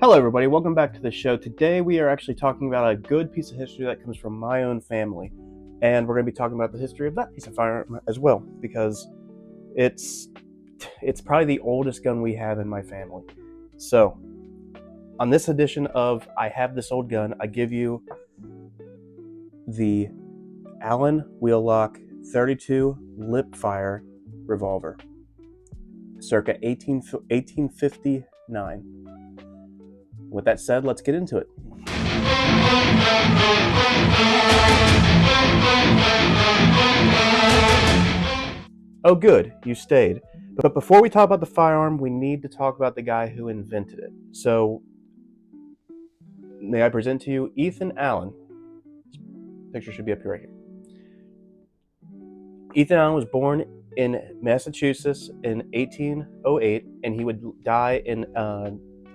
Hello everybody, welcome back to the show. Today we are actually talking about a good piece of history that comes from my own family. And we're going to be talking about the history of that piece of firearm as well, because it's probably the oldest gun we have in my family. So, on this edition of I Have This Old Gun, I give you the Allen Wheelock 32 Lipfire Revolver, circa 1859. With that said, let's get into it. Oh good, you stayed. But before we talk about the firearm, we need to talk about the guy who invented it. So, may I present to you Ethan Allen. Picture should be up here right here. Ethan Allen was born in Massachusetts in 1808, and he would die in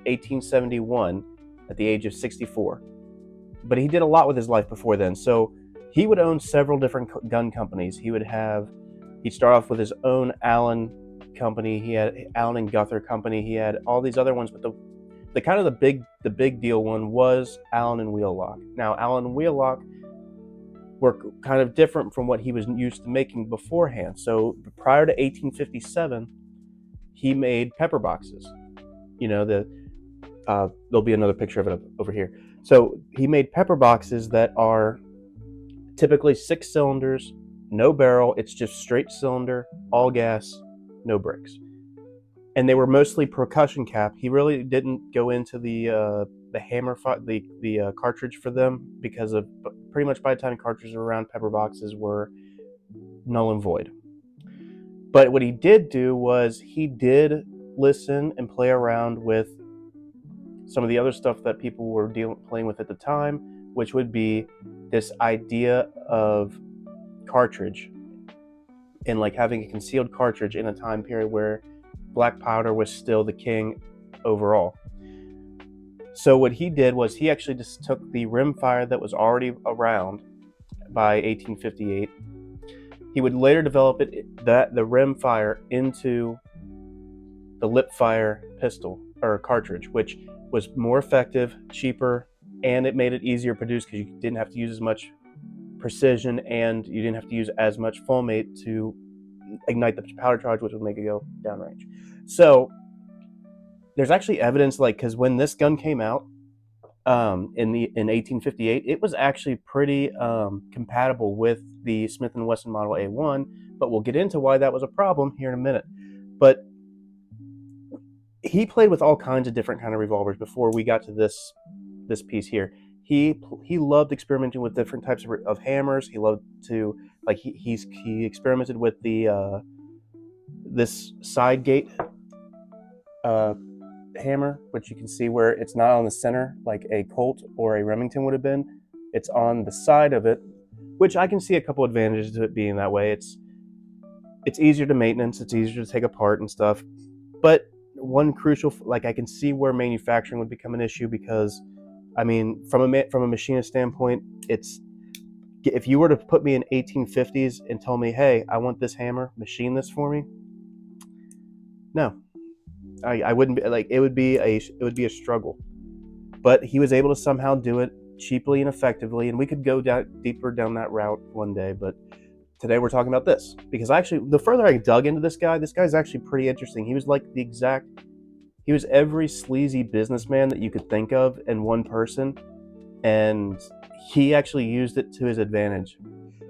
1871 at the age of 64. But he did a lot with his life before then. So he would own several different gun companies. He'd start off with his own Allen company. He had Allen and Guthrie company. He had all these other ones, but the big deal one was Allen and Wheelock. Now, Allen and Wheelock were kind of different from what he was used to making beforehand. So prior to 1857, he made pepper boxes. You know, there'll be another picture of it over here. So he made pepper boxes that are typically 6 cylinders, no barrel. It's just straight cylinder, all gas, no brakes. And they were mostly percussion cap. He really didn't go into the hammer, the cartridge for them, because of pretty much by the time cartridges were around, pepper boxes were null and void. But what he did do was he did listen and play around with some of the other stuff that people were playing with at the time, which would be this idea of cartridge and like having a concealed cartridge in a time period where black powder was still the king overall. So what he did was he actually just took the rimfire that was already around by 1858. He would later develop the rimfire into the Lipfire pistol or cartridge, which was more effective, cheaper, and it made it easier to produce because you didn't have to use as much precision and you didn't have to use as much fulminate to ignite the powder charge, which would make it go downrange. So there's actually evidence, like, because when this gun came out in 1858, it was actually pretty compatible with the Smith & Wesson Model A1, but we'll get into why that was a problem here in a minute. But he played with all kinds of different kind of revolvers before we got to this piece here. He loved experimenting with different types of hammers. He loved to, like, he experimented with the this side gate hammer, which you can see where it's not on the center like a Colt or a Remington would have been. It's on the side of it, which I can see a couple advantages to it being that way. It's easier to maintenance, it's easier to take apart and stuff. But one crucial, like, I can see where manufacturing would become an issue, because I mean, from a machinist standpoint, it's, if you were to put me in 1850s and tell me, hey, I want this hammer, machine this for me, no, I wouldn't be, like, it would be a struggle. But he was able to somehow do it cheaply and effectively, and we could go deeper down that route one day. But today we're talking about this because actually, the further I dug into this guy's actually pretty interesting. He was like he was every sleazy businessman that you could think of in one person, and he actually used it to his advantage.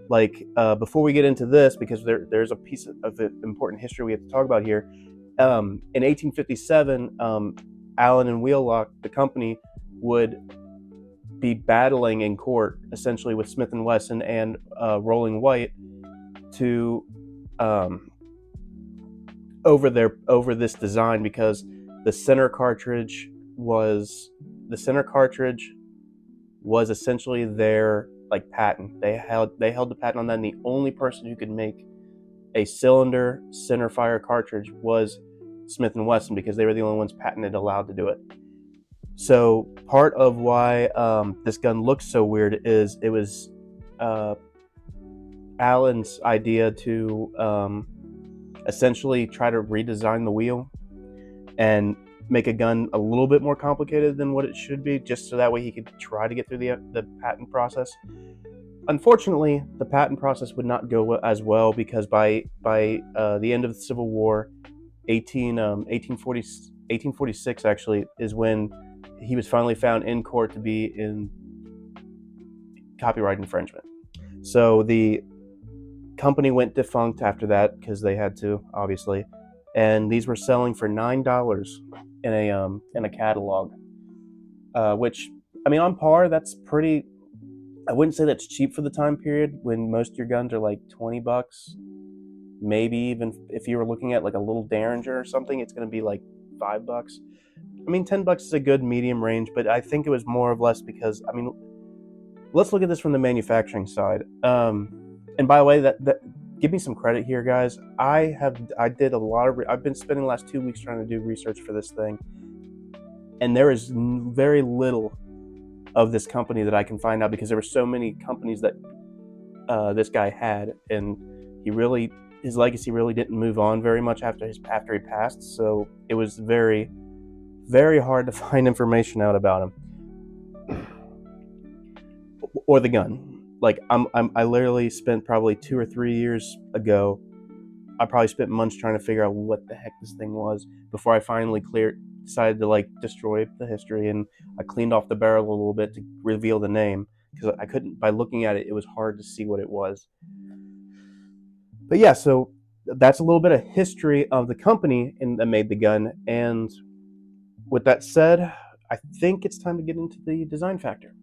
Like, before we get into this, because there's a piece of important history we have to talk about here. In 1857, Allen and Wheelock, the company, would be battling in court essentially with Smith & Wesson and Rolling White to over this design, because the center cartridge was essentially their, like, patent. They held the patent on that, and the only person who could make a cylinder center fire cartridge was Smith & Wesson, because they were the only ones patented allowed to do it. So part of why this gun looks so weird is it was Allen's idea to essentially try to redesign the wheel, and make a gun a little bit more complicated than what it should be, just so that way he could try to get through the patent process. Unfortunately, the patent process would not go as well, because by the end of the Civil War, 1846 actually is when he was finally found in court to be in copyright infringement. So the company went defunct after that, because they had to, obviously, and these were selling for $9 in a catalog, which, I mean, on par, that's pretty. I wouldn't say that's cheap for the time period, when most of your guns are like $20. Maybe even if you were looking at like a little Derringer or something, it's going to be like $5. I mean, $10 is a good medium range, but I think it was more or less because, I mean, let's look at this from the manufacturing side. And by the way, that give me some credit here, guys. I did a lot of. I've been spending the last 2 weeks trying to do research for this thing, and there is very little of this company that I can find out, because there were so many companies that this guy had, and his legacy really didn't move on very much after he passed. So it was very, very hard to find information out about him or the gun. Like I literally spent probably 2 or 3 years ago. I probably spent months trying to figure out what the heck this thing was before I finally decided to like destroy the history, and I cleaned off the barrel a little bit to reveal the name, because I couldn't, by looking at it, it was hard to see what it was. But yeah, so that's a little bit of history of the company that made the gun. And with that said, I think it's time to get into the design factor.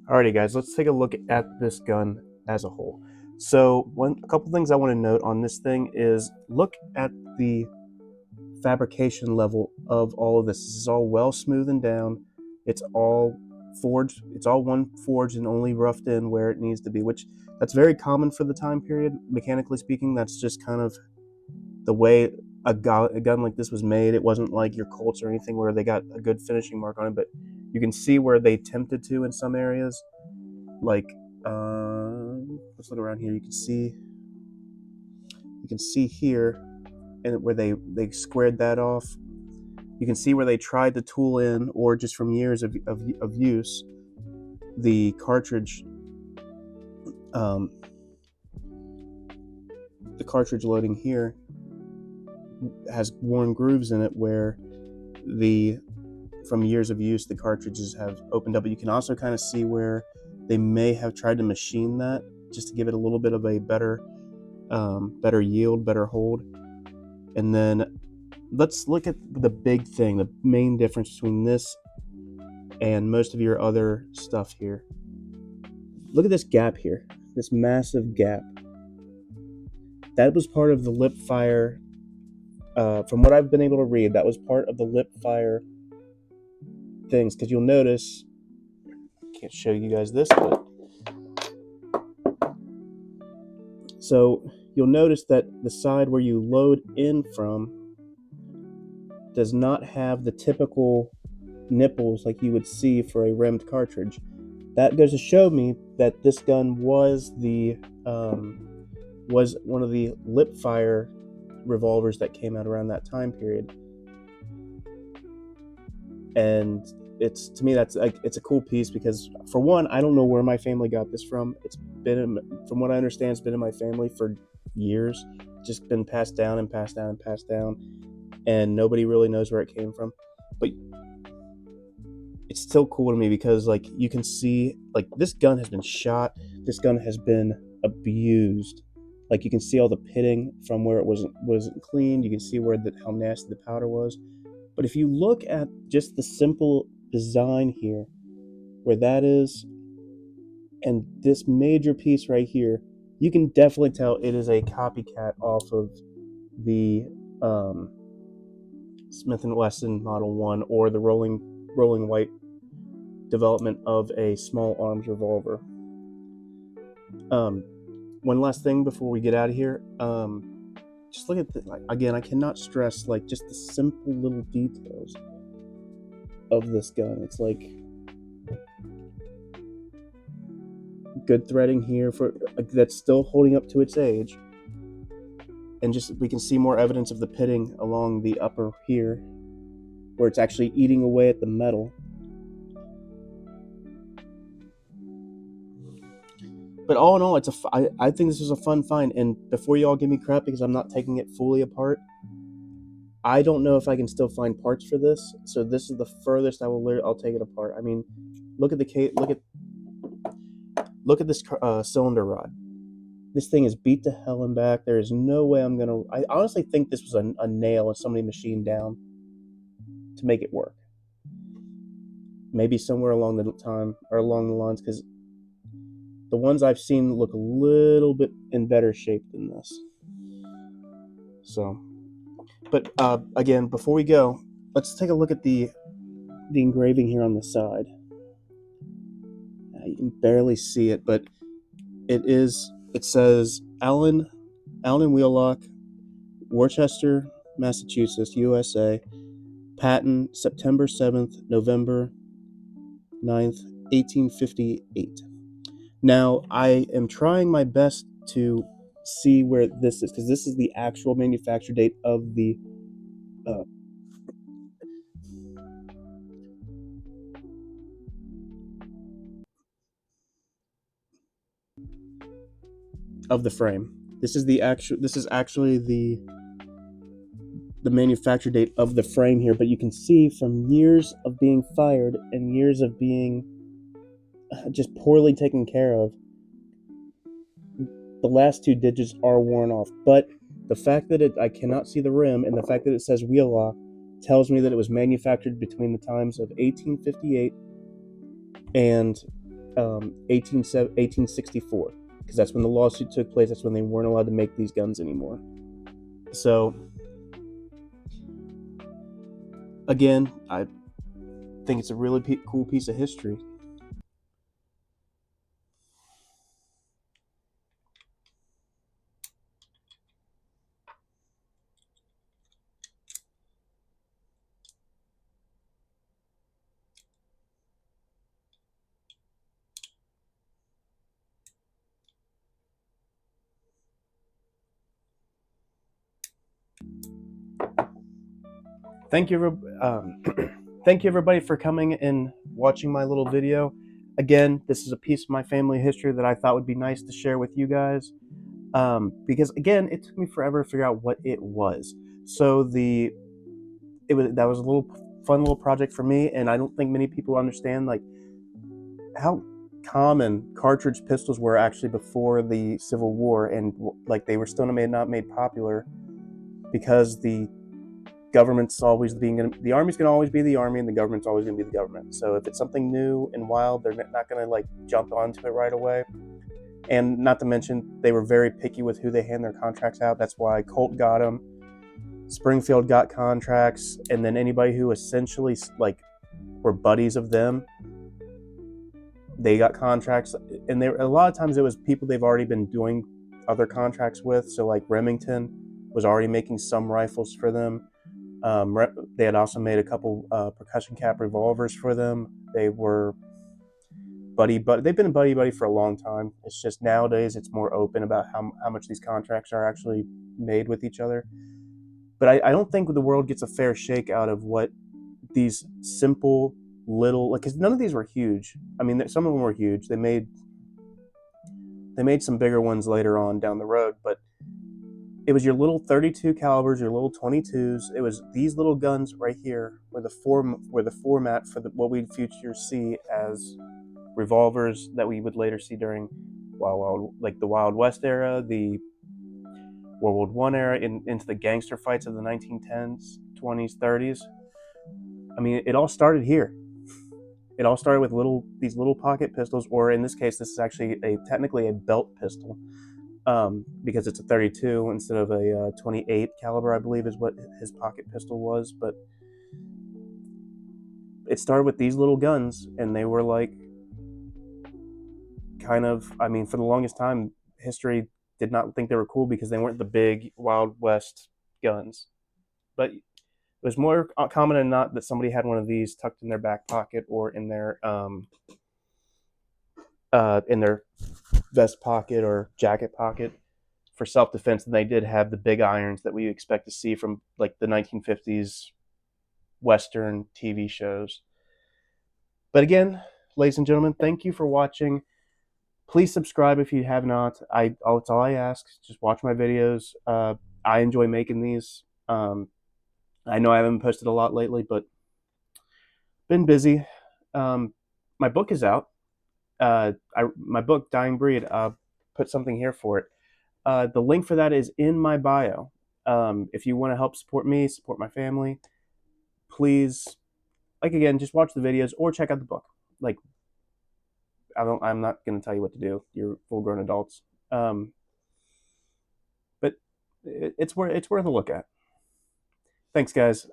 Alrighty, guys, let's take a look at this gun as a whole. So a couple things I want to note on this thing is, look at the fabrication level of all of this. This is all well smoothed down. It's all forged. It's all one forged and only roughed in where it needs to be, which that's very common for the time period. Mechanically speaking, that's just kind of the way a gun like this was made. It wasn't like your Colts or anything where they got a good finishing mark on it, but you can see where they attempted to in some areas. Like, let's look around here. You can see here, and where they squared that off. You can see where they tried to tool in, or just from years of use, the cartridge, the cartridge loading here has worn grooves in it where from years of use, the cartridges have opened up. But you can also kind of see where they may have tried to machine that just to give it a little bit of a better yield, better hold. And then let's look at the big thing, the main difference between this and most of your other stuff here. Look at this gap here, this massive gap. That was part of the Lipfire, from what I've been able to read, that was part of the Lipfire things, because you'll notice, I can't show you guys this, but so you'll notice that the side where you load in from does not have the typical nipples like you would see for a rimmed cartridge. That goes to show me that this gun was one of the Lipfire revolvers that came out around that time period. And it's, to me, that's like, it's a cool piece, because for one, I don't know where my family got this from. It's been, from what I understand, it's been in my family for years, just been passed down and passed down and passed down, and nobody really knows where it came from. But it's still cool to me, because like, you can see, like, this gun has been shot, this gun has been abused. Like, you can see all the pitting from where it wasn't cleaned. You can see how nasty the powder was. But if you look at just the simple design here, where that is, and this major piece right here, you can definitely tell it is a copycat off of the Smith & Wesson Model 1, or the rolling white development of a small arms revolver. One last thing before we get out of here. Just look at again, I cannot stress like just the simple little details of this gun. It's like good threading here for that's still holding up to its age. and just we can see more evidence of the pitting along the upper here, where it's actually eating away at the metal. But all in all, I think this is a fun find. And before you all give me crap because I'm not taking it fully apart, I don't know if I can still find parts for this. So this is the furthest I'll take it apart. I mean, look at this cylinder rod. This thing is beat to hell and back. There is no way I honestly think this was a nail that somebody machined down to make it work. Maybe somewhere along the lines, because the ones I've seen look a little bit in better shape than this. So, but again, before we go, let's take a look at the engraving here on the side. You can barely see it, but it says Allen Wheelock, Worcester, Massachusetts, USA. Patent September 7th, November 9th, 1858. Now, I am trying my best to see where this is, because this is the actual manufacture date of the frame. This is actually the manufacture date of the frame here, but you can see from years of being fired and years of being just poorly taken care of, the last two digits are worn off. But the fact that I cannot see the rim, and the fact that it says Wheelock, tells me that it was manufactured between the times of 1858 and 1864, because that's when the lawsuit took place. That's when they weren't allowed to make these guns anymore. So again, I think it's a really cool piece of history. Thank you, thank you everybody for coming and watching my little video. Again, this is a piece of my family history that I thought would be nice to share with you guys, because again, it took me forever to figure out what it was. So that was a fun little project for me, and I don't think many people understand like how common cartridge pistols were actually before the Civil War, and like they were still not made popular because the government's always the army's going to always be the army, and the government's always going to be the government. So if it's something new and wild, they're not going to like jump onto it right away. And not to mention, they were very picky with who they hand their contracts out. That's why Colt got them, Springfield got contracts, and then anybody who essentially like were buddies of them, they got contracts. And a lot of times it was people they've already been doing other contracts with. So like Remington was already making some rifles for them. They had also made a couple percussion cap revolvers for them. They were they've been buddy for a long time. It's just nowadays it's more open about how much these contracts are actually made with each other. But I don't think the world gets a fair shake out of what these simple little, like, because none of these were huge. I mean, some of them were huge. They made some bigger ones later on down the road, but it was your little 32 calibers, your little 22s. It was these little guns right here were the format for what we'd future see as revolvers that we would later see during like the Wild West era, the World War I era, into the gangster fights of the 1910s, 20s, 30s. I mean, it all started here. It all started with these little pocket pistols, or in this case, this is actually technically a belt pistol. Because it's a 32 instead of a 28 caliber, I believe is what his pocket pistol was. But it started with these little guns, and they were like kind of, I mean, for the longest time, history did not think they were cool because they weren't the big Wild West guns. But it was more common than not that somebody had one of these tucked in their back pocket or in their vest pocket or jacket pocket for self-defense than they did have the big irons that we expect to see from like the 1950s Western TV shows. But again, ladies and gentlemen, thank you for watching. Please subscribe if you have not. That's all I ask. Just watch my videos. I enjoy making these. I know I haven't posted a lot lately, but been busy. My book is out. My book, Dying Breed. Put something here for it. The link for that is in my bio. If you want to help support me, support my family, please, like again, just watch the videos or check out the book. Like, I'm not going to tell you what to do. You're full-grown adults. But it's worth a look at. Thanks, guys.